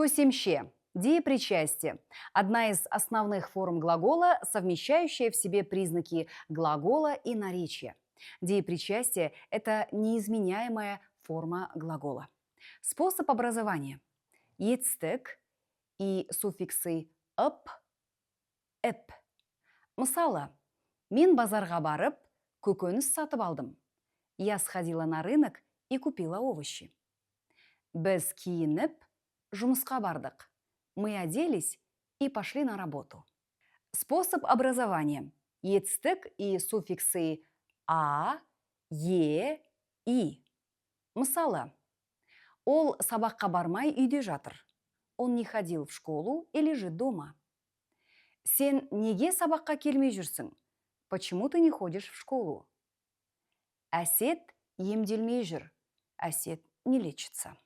Көсемше. Деепричастие. Одна из основных форм глагола, совмещающая в себе признаки глагола и наречия. Деепричастие – это неизменяемая форма глагола. Способ образования. Етстік и суффиксы «ып», «эп». Мысалы, мен базарға барып, көкөніс сатып алдым. Я сходила на рынок и купила овощи. Біз киініп, жұмысқа бардық. Мы оделись и пошли на работу. Способ образования. Етстік и суффиксы «а», «е», «и». Мысалы, ол сабаққа бармай үйде жатыр. Он не ходил в школу и лежит дома. Сен неге сабаққа келмей жүрсің? Почему ты не ходишь в школу? Әсет емделмей жүр. Әсет не лечится.